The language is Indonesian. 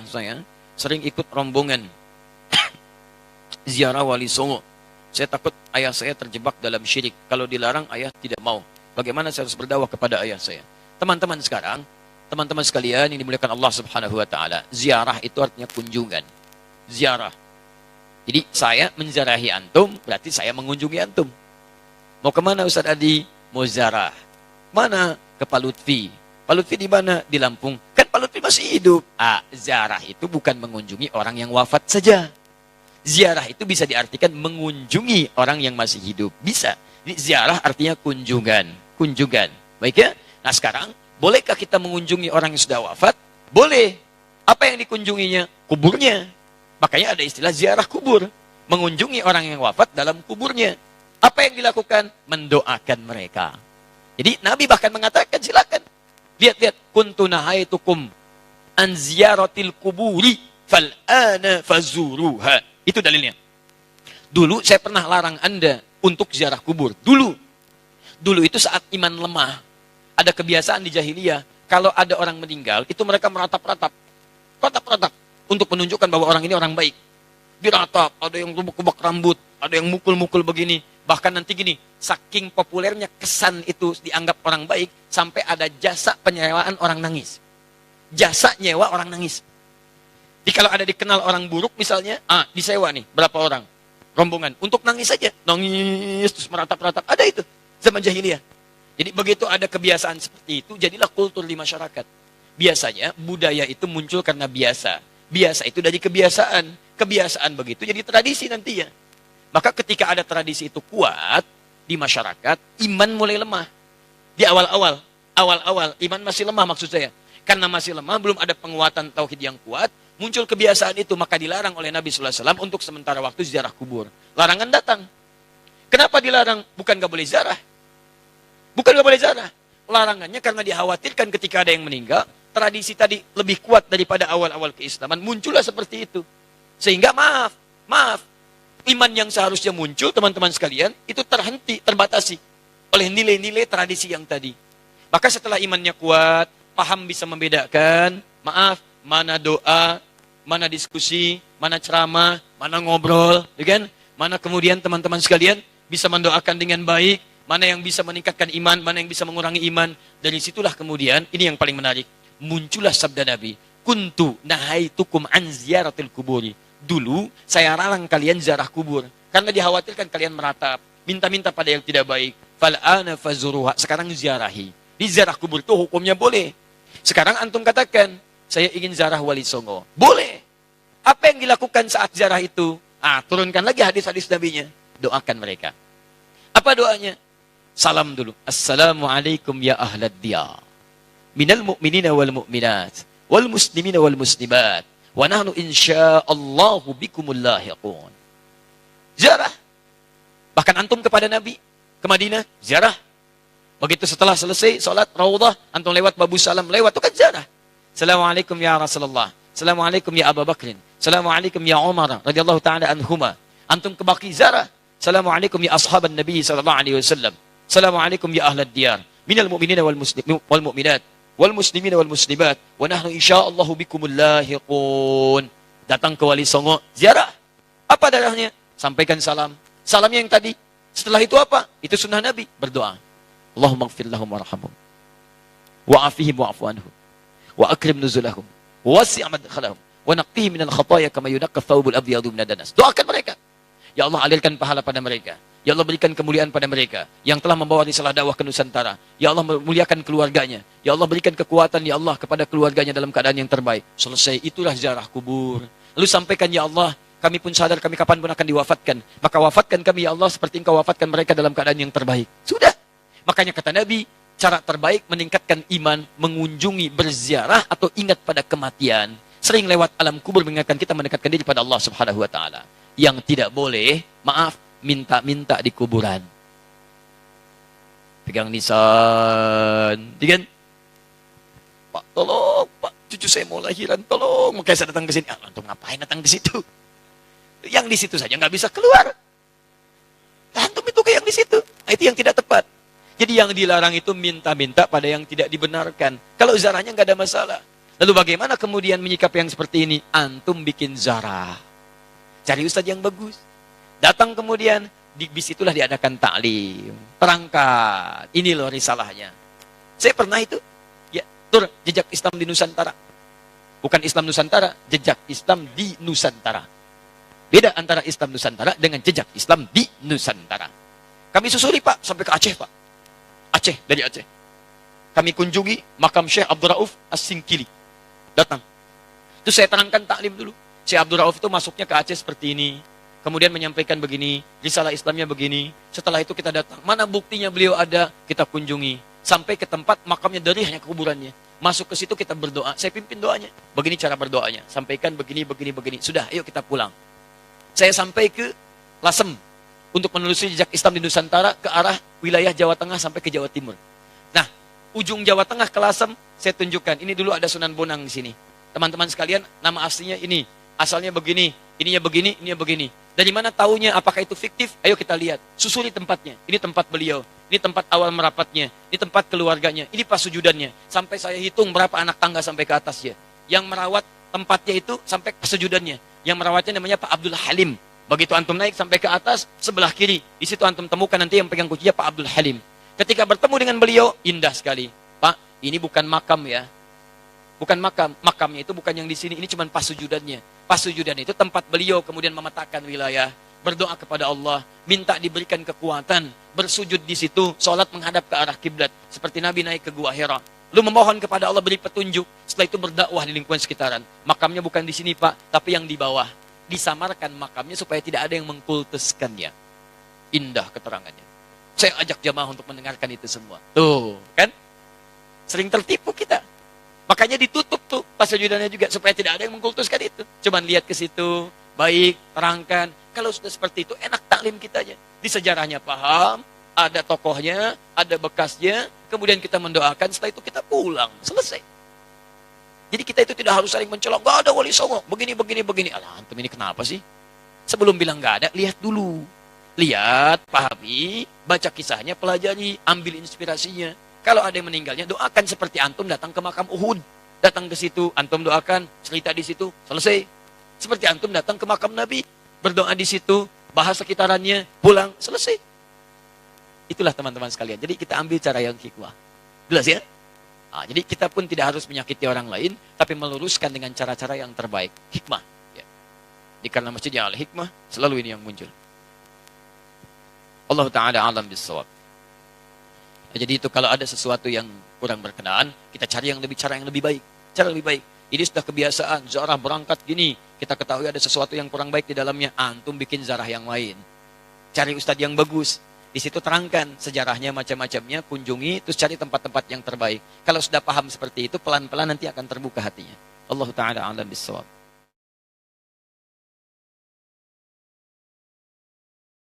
saya sering ikut rombongan ziarah Wali Songo. Saya takut ayah saya terjebak dalam syirik. Kalau dilarang, ayah tidak mau. Bagaimana saya harus berdakwah kepada ayah saya? Teman-teman sekarang, teman-teman sekalian yang dimuliakan Allah Subhanahu wa taala, ziarah itu artinya kunjungan. Ziarah. Jadi saya menziarahi antum, berarti saya mengunjungi antum. Mau kemana Ustaz Adi? Mau ziarah. Mana? Ke Pak Lutfi. Pak Lutfi di mana? Di Lampung. Kan Pak Lutfi masih hidup. Ziarah itu bukan mengunjungi orang yang wafat saja. Ziarah itu bisa diartikan mengunjungi orang yang masih hidup. Bisa. Jadi ziarah artinya kunjungan. Kunjungan. Baik ya? Nah sekarang, bolehkah kita mengunjungi orang yang sudah wafat? Boleh. Apa yang dikunjunginya? Kuburnya. Makanya ada istilah ziarah kubur. Mengunjungi orang yang wafat dalam kuburnya. Apa yang dilakukan? Mendoakan mereka. Jadi Nabi bahkan mengatakan, silakan. Lihat-lihat. Kuntu nahaitukum an ziyaratil kuburi fal'ana fazuruha. Itu dalilnya. Dulu saya pernah larang Anda untuk ziarah kubur. Dulu. Dulu itu saat iman lemah. Ada kebiasaan di jahiliyah. Kalau ada orang meninggal, itu mereka meratap-ratap. Ratap-ratap. Untuk menunjukkan bahwa orang ini orang baik. Diratap. Ada yang rubuk-rubuk rambut. Ada yang mukul-mukul begini. Bahkan nanti gini. Saking populernya kesan itu dianggap orang baik. Sampai ada jasa penyewaan orang nangis. Jasa nyewa orang nangis. Jadi kalau ada dikenal orang buruk misalnya, disewa nih, berapa orang? Rombongan, untuk nangis saja. Nangis, terus meratap-ratap. Ada itu, zaman jahiliyah. Jadi begitu ada kebiasaan seperti itu, jadilah kultur di masyarakat. Biasanya, budaya itu muncul karena biasa. Biasa itu dari kebiasaan. Kebiasaan begitu jadi tradisi nantinya. Maka ketika ada tradisi itu kuat di masyarakat, iman mulai lemah. Di awal-awal, iman masih lemah maksud saya. Karena masih lemah, belum ada penguatan tauhid yang kuat, muncul kebiasaan itu, maka dilarang oleh Nabi sallallahu alaihi wasallam untuk sementara waktu ziarah kubur. Larangan datang. Kenapa dilarang? Bukan gak boleh ziarah. Bukan gak boleh ziarah. Larangannya karena dikhawatirkan ketika ada yang meninggal, tradisi tadi lebih kuat daripada awal-awal keislaman, muncullah seperti itu. Sehingga maaf, iman yang seharusnya muncul, teman-teman sekalian, itu terhenti, terbatasi oleh nilai-nilai tradisi yang tadi. Maka setelah imannya kuat, paham bisa membedakan, mana doa, mana diskusi, mana ceramah, mana ngobrol, ya kan? Mana kemudian teman-teman sekalian bisa mendoakan dengan baik, mana yang bisa meningkatkan iman, mana yang bisa mengurangi iman. Dari situlah kemudian, ini yang paling menarik, muncullah sabda Nabi, kuntu nahaitukum an ziyaratil kuburi. Dulu, saya larang kalian ziarah kubur, karena dikhawatirkan kalian meratap, minta-minta pada yang tidak baik. Fal'ana fazuruha, sekarang ziarahi. Di ziarah kubur itu hukumnya boleh. Sekarang antum katakan, saya ingin ziarah Wali Songo. Boleh. Apa yang dilakukan saat ziarah itu? Turunkan lagi hadis-hadis Nabinya. Doakan mereka. Apa doanya? Salam dulu. Assalamualaikum ya ahlad diyar. Minal mu'minina wal mu'minat. Wal muslimina wal muslimat. Wa nahnu insya'allahu bikumul lahiqun. Ziarah. Bahkan antum kepada Nabi. Ke Madinah. Ziarah. Begitu setelah selesai sholat Raudhah. Antum lewat Babu Salam. Lewat itu kan ziarah. Assalamualaikum ya Rasulullah. Assalamualaikum ya Abu Bakrin. Assalamualaikum ya Umar radhiyallahu taala anhuma. Antum ke Baqi ziarah. Assalamualaikum ya ashaban Nabi sallallahu alaihi wasallam. Assalamualaikum ya ahlad diyar. Minal mu'minina wal mu'minat wal muslimina wal muslimat wa nahnu insyaallahu bikumul lahiqun. Datang ke Wali Songo, ziarah. Apa darahnya? Sampaikan salam. Salamnya yang tadi. Setelah itu apa? Itu sunnah Nabi, berdoa. Allahumma ighfir lahum warhamhum. Wa'afihim wa'fu anhum. Wa akrim nuzulahum, wasi' madkhalahum, wa naqqihim minal khataaya kama yunaqqa thawbul abyadu minad danas. Doakan mereka. Ya Allah, alirkan pahala pada mereka. Ya Allah, berikan kemuliaan pada mereka yang telah membawa risalah dakwah ke Nusantara. Ya Allah, muliakan keluarganya. Ya Allah, berikan kekuatan ya Allah kepada keluarganya dalam keadaan yang terbaik. Selesai, itulah ziarah kubur. Lalu sampaikan ya Allah, kami pun sadar kami kapan pun akan diwafatkan. Maka wafatkan kami ya Allah seperti Engkau wafatkan mereka dalam keadaan yang terbaik. Sudah. Makanya kata Nabi, cara terbaik meningkatkan iman, mengunjungi, berziarah, atau ingat pada kematian. Sering lewat alam kubur mengingatkan kita mendekatkan diri pada Allah Subhanahu wa taala. Yang tidak boleh, minta-minta di kuburan. Pegang nisan, kan? Pak, tolong, Pak, cucu saya mau lahiran, tolong. Makanya saya datang ke sini. Untuk ngapain datang ke situ? Yang di situ saja nggak bisa keluar. Antum itu kayak yang di situ. Itu yang tidak tepat. Jadi yang dilarang itu minta-minta pada yang tidak dibenarkan. Kalau ziarahnya nggak ada masalah. Lalu bagaimana kemudian menyikapi yang seperti ini? Antum bikin zarah. Cari ustadz yang bagus. Datang kemudian, di bis itulah diadakan taklim. Terangkat. Ini loh risalahnya. Saya pernah itu. Ya, tur jejak Islam di Nusantara. Bukan Islam Nusantara, jejak Islam di Nusantara. Beda antara Islam Nusantara dengan jejak Islam di Nusantara. Kami susuri Pak, sampai ke Aceh Pak. Aceh, dari Aceh. Kami kunjungi makam Syekh Abdul Rauf As-Singkili. Datang. Terus saya terangkan taklim dulu. Syekh Abdul Rauf itu masuknya ke Aceh seperti ini. Kemudian menyampaikan begini, risalah Islamnya begini. Setelah itu kita datang. Mana buktinya beliau ada? Kita kunjungi. Sampai ke tempat makamnya dari hanya kuburannya. Masuk ke situ kita berdoa. Saya pimpin doanya. Begini cara berdoanya. Sampaikan begini, begini, begini. Sudah, ayo kita pulang. Saya sampai ke Lasem. Untuk menelusuri jejak Islam di Nusantara ke arah wilayah Jawa Tengah sampai ke Jawa Timur. Nah, ujung Jawa Tengah ke Lasem, saya tunjukkan. Ini dulu ada Sunan Bonang di sini. Teman-teman sekalian, nama aslinya ini. Asalnya begini, ininya begini. Dari mana taunya apakah itu fiktif? Ayo kita lihat. Susuri tempatnya. Ini tempat beliau. Ini tempat awal merapatnya. Ini tempat keluarganya. Ini pas sujudannya. Sampai saya hitung berapa anak tangga sampai ke atasnya. Yang merawat tempatnya itu sampai ke sujudannya. Yang merawatnya namanya Pak Abdul Halim. Begitu antum naik sampai ke atas, sebelah kiri. Di situ antum temukan nanti yang pegang kuncinya Pak Abdul Halim. Ketika bertemu dengan beliau, indah sekali. Pak, ini bukan makam ya. Bukan makam. Makamnya itu bukan yang di sini. Ini cuma pas sujudannya. Pas sujudan itu tempat beliau kemudian memetakan wilayah. Berdoa kepada Allah. Minta diberikan kekuatan. Bersujud di situ. Sholat menghadap ke arah kiblat. Seperti Nabi naik ke Gua Hira. Lalu memohon kepada Allah beri petunjuk. Setelah itu berdakwah di lingkungan sekitaran. Makamnya bukan di sini Pak. Tapi yang di bawah. Disamarkan makamnya supaya tidak ada yang mengkultuskannya. Indah keterangannya. Saya ajak jamaah untuk mendengarkan itu semua. Tuh, kan? Sering tertipu kita. Makanya ditutup tuh pas sujudannya juga supaya tidak ada yang mengkultuskan itu. Cuman lihat ke situ, baik, terangkan. Kalau sudah seperti itu enak taklim kitanya. Di sejarahnya paham, ada tokohnya, ada bekasnya, kemudian kita mendoakan, setelah itu kita pulang. Selesai. Jadi kita itu tidak harus saling mencolok, gak ada wali songo, begini. Alah, antum ini kenapa sih? Sebelum bilang gak ada, lihat dulu. Lihat, pahami, baca kisahnya, pelajari, ambil inspirasinya. Kalau ada yang meninggalnya, doakan seperti antum datang ke makam Uhud. Datang ke situ, antum doakan, cerita di situ, selesai. Seperti antum datang ke makam Nabi, berdoa di situ, bahas sekitarannya, pulang, selesai. Itulah teman-teman sekalian. Jadi kita ambil cara yang hikmah. Jelas ya? Nah, jadi kita pun tidak harus menyakiti orang lain, tapi meluruskan dengan cara-cara yang terbaik. Hikmah. Ya. Karena masjidnya al-hikmah, selalu ini yang muncul. Allah Ta'ala alam bisawab. Nah, jadi itu kalau ada sesuatu yang kurang berkenaan, kita cari cara yang lebih baik. Cara lebih baik. Ini sudah kebiasaan, zarah berangkat gini. Kita ketahui ada sesuatu yang kurang baik di dalamnya. Antum bikin zarah yang lain. Cari ustadz yang bagus. Di situ terangkan sejarahnya macam-macamnya, kunjungi, terus cari tempat-tempat yang terbaik. Kalau sudah paham seperti itu, pelan-pelan nanti akan terbuka hatinya. Allah Ta'ala a'lam bissawab.